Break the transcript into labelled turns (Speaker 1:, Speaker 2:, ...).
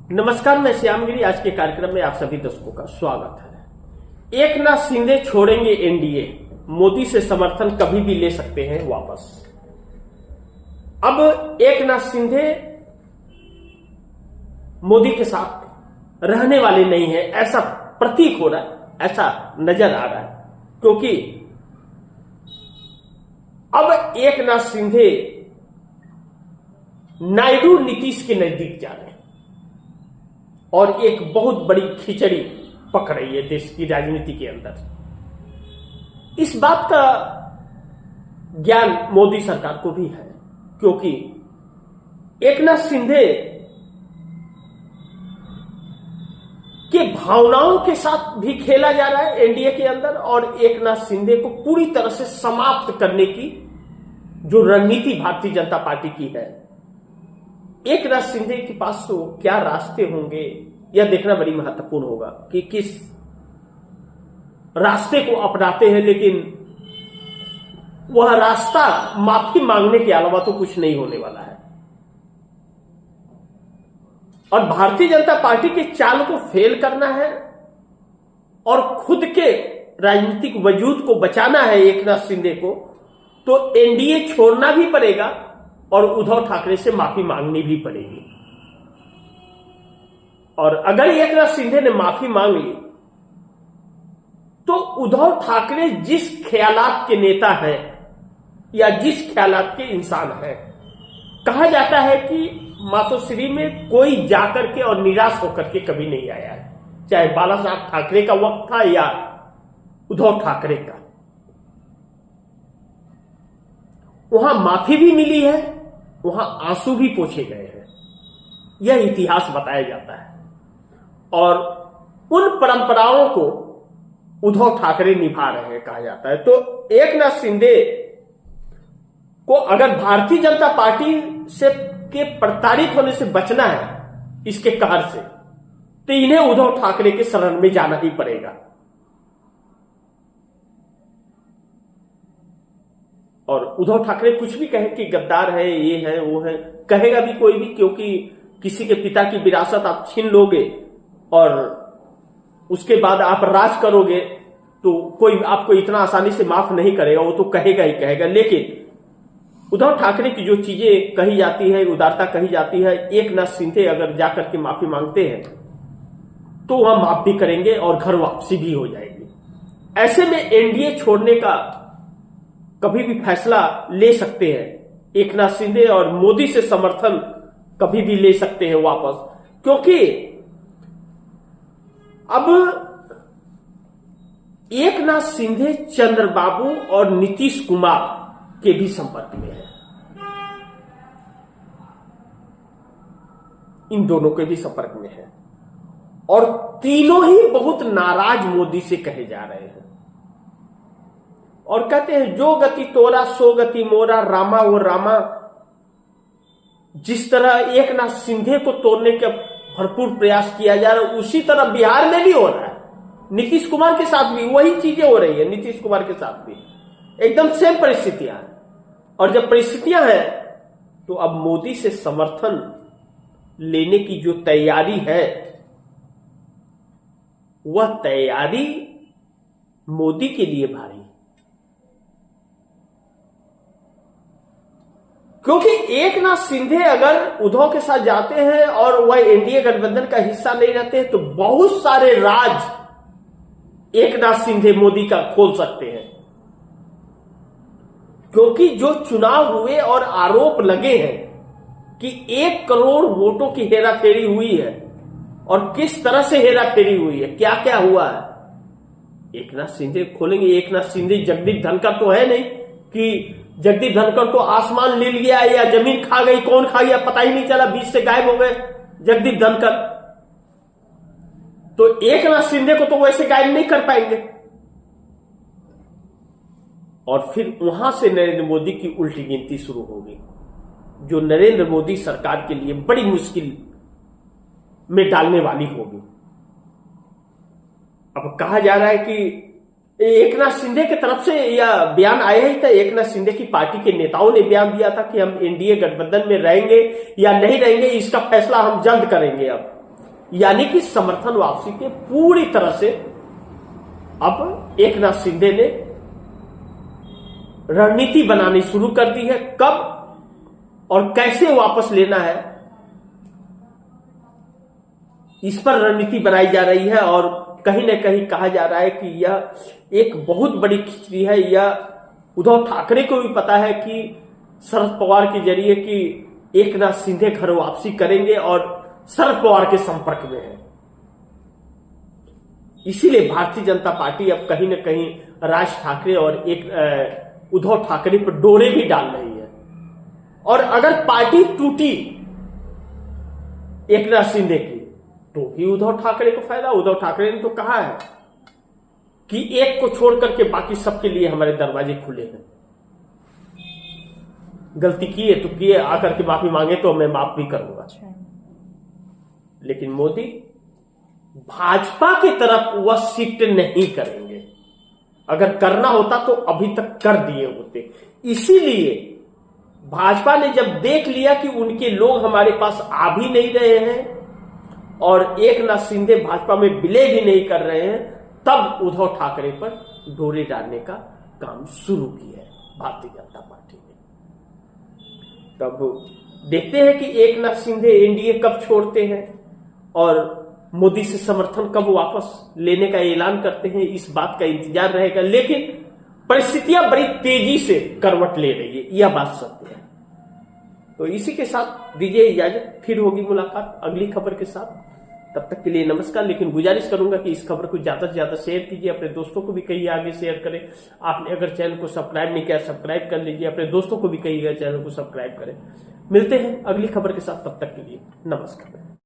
Speaker 1: नमस्कार, मैं श्यामगिरी। आज के कार्यक्रम में आप सभी दर्शकों का स्वागत है। एकनाथ शिंदे छोड़ेंगे एनडीए, मोदी से समर्थन कभी भी ले सकते हैं वापस। अब एकनाथ शिंदे मोदी के साथ रहने वाले नहीं है, ऐसा प्रतीक हो रहा है, ऐसा नजर आ रहा है, क्योंकि अब एकनाथ शिंदे नायडू नीतीश के नजदीक जा रहे हैं और एक बहुत बड़ी खिचड़ी पक रही है देश की राजनीति के अंदर। इस बात का ज्ञान मोदी सरकार को भी है, क्योंकि एकनाथ शिंदे के भावनाओं के साथ भी खेला जा रहा है एनडीए के अंदर, और एकनाथ शिंदे को पूरी तरह से समाप्त करने की जो रणनीति भारतीय जनता पार्टी की है, एकनाथ शिंदे के पास तो क्या रास्ते होंगे यह देखना बड़ी महत्वपूर्ण होगा कि किस रास्ते को अपनाते हैं। लेकिन वह रास्ता माफी मांगने के अलावा तो कुछ नहीं होने वाला है, और भारतीय जनता पार्टी के चाल को फेल करना है और खुद के राजनीतिक वजूद को बचाना है एकनाथ शिंदे को, तो एनडीए छोड़ना भी पड़ेगा और उद्धव ठाकरे से माफी मांगनी भी पड़ेगी। और अगर एकनाथ शिंदे ने माफी मांग ली तो उद्धव ठाकरे जिस ख्यालात के नेता हैं या जिस ख्यालात के इंसान हैं, कहा जाता है कि मातोश्री में कोई जाकर के और निराश होकर के कभी नहीं आया है, चाहे बाला साहब ठाकरे का वक्त था या उद्धव ठाकरे का। वहां माफी भी मिली है, वहां आंसू भी पोंछे गए हैं, यह इतिहास बताया जाता है। और उन परंपराओं को उद्धव ठाकरे निभा रहे हैं, कहा जाता है। तो एकनाथ शिंदे को अगर भारतीय जनता पार्टी से के प्रताड़ित होने से बचना है इसके कहर से, तो इन्हें उद्धव ठाकरे के शरण में जाना ही पड़ेगा। और उद्धव ठाकरे कुछ भी कहे कि गद्दार है, ये है, वो है, कहेगा भी कोई भी, क्योंकि किसी के पिता की विरासत आप छीन लोगे और उसके बाद आप राज करोगे तो कोई आपको इतना आसानी से माफ नहीं करेगा, वो तो कहेगा ही कहेगा। लेकिन उद्धव ठाकरे की जो चीजें कही जाती है, उदारता कही जाती है, एकनाथ शिंदे अगर जाकर के माफी मांगते हैं तो वह माफ भी करेंगे और घर वापसी भी हो जाएगी। ऐसे में एनडीए छोड़ने का कभी भी फैसला ले सकते हैं एकनाथ शिंदे, और मोदी से समर्थन कभी भी ले सकते हैं वापस, क्योंकि अब एकनाथ शिंदे चंद्रबाबू और नीतीश कुमार के भी संपर्क में है, इन दोनों के भी संपर्क में है, और तीनों ही बहुत नाराज मोदी से कहे जा रहे हैं और कहते हैं जो गति तोरा सो गति मोरा, रामा वो रामा। जिस तरह एकनाथ शिंदे को तोड़ने का भरपूर प्रयास किया जा रहा है, उसी तरह बिहार में भी हो रहा है। नीतीश कुमार के साथ भी वही चीजें हो रही है, नीतीश कुमार के साथ भी एकदम सेम परिस्थितियां हैं। और जब परिस्थितियां हैं तो अब मोदी से समर्थन लेने की जो तैयारी है, वह तैयारी मोदी के लिए भारी, क्योंकि एकनाथ शिंदे अगर उद्धव के साथ जाते हैं और वह एनडीए गठबंधन का हिस्सा नहीं रहते हैं तो बहुत सारे राज एकनाथ शिंदे मोदी का खोल सकते हैं, क्योंकि जो चुनाव हुए और आरोप लगे हैं कि 1 करोड़ वोटों की हेराफेरी हुई है, और किस तरह से हेराफेरी हुई है, क्या क्या हुआ है, एकनाथ शिंदे खोलेंगे। एकनाथ शिंदे जगदीप धनखड़ तो है नहीं कि जगदीप धनखड़ तो आसमान ले लिया या जमीन खा गई, कौन खा गया पता ही नहीं चला, बीच से गायब हो गए जगदीप धनखड़। तो एकनाथ शिंदे को तो वैसे गायब नहीं कर पाएंगे। और फिर वहां से नरेंद्र मोदी की उल्टी गिनती शुरू होगी, जो नरेंद्र मोदी सरकार के लिए बड़ी मुश्किल में डालने वाली होगी। अब कहा जा रहा है कि एकनाथ शिंदे की तरफ से यह बयान आया ही था, एकनाथ शिंदे की पार्टी के नेताओं ने बयान दिया था कि हम एनडीए गठबंधन में रहेंगे या नहीं रहेंगे, इसका फैसला हम जल्द करेंगे। अब यानी कि समर्थन वापसी के पूरी तरह से अब एकनाथ शिंदे ने रणनीति बनानी शुरू कर दी है। कब और कैसे वापस लेना है, इस पर रणनीति बनाई जा रही है। और कहीं न कहीं कहा जा रहा है कि यह एक बहुत बड़ी खिचड़ी है। यह उद्धव ठाकरे को भी पता है कि शरद पवार के जरिए कि एकनाथ शिंदे घर वापसी करेंगे और शरद पवार के संपर्क में है। इसीलिए भारतीय जनता पार्टी अब कहीं न कहीं राज ठाकरे और एक उद्धव ठाकरे पर डोरे भी डाल रही है। और अगर पार्टी टूटी एकनाथ शिंदे की तो भी उद्धव ठाकरे को फायदा। उद्धव ठाकरे ने तो कहा है कि एक को छोड़ करके बाकी सबके लिए हमारे दरवाजे खुले हैं। गलती किए तो किए, आकर के माफी मांगे तो मैं माफ भी करूंगा। लेकिन मोदी भाजपा की तरफ वह शिफ्ट नहीं करेंगे। अगर करना होता तो अभी तक कर दिए होते। इसीलिए भाजपा ने जब देख लिया कि उनके लोग हमारे पास आ भी नहीं रहे हैं और एकनाथ शिंदे भाजपा में विलय भी नहीं कर रहे हैं, तब उद्धव ठाकरे पर डोरे डालने का काम शुरू किया है भारतीय जनता पार्टी ने। तब देखते हैं कि एकनाथ शिंदे एनडीए कब छोड़ते हैं और मोदी से समर्थन कब वापस लेने का ऐलान करते हैं, इस बात का इंतजार रहेगा। लेकिन परिस्थितियां बड़ी तेजी से करवट ले रही है, यह बात सत्य है। तो इसी के साथ दीजिए इजाजत, फिर होगी मुलाकात अगली खबर के साथ। तब तक के लिए नमस्कार। लेकिन गुजारिश करूंगा कि इस खबर को ज्यादा से ज्यादा शेयर कीजिए, अपने दोस्तों को भी कहिए आगे शेयर करें। आपने अगर चैनल को सब्सक्राइब नहीं किया, सब्सक्राइब कर लीजिए, अपने दोस्तों को भी कहिएगा चैनल को सब्सक्राइब करें। मिलते हैं अगली खबर के साथ, तब तक के लिए नमस्कार।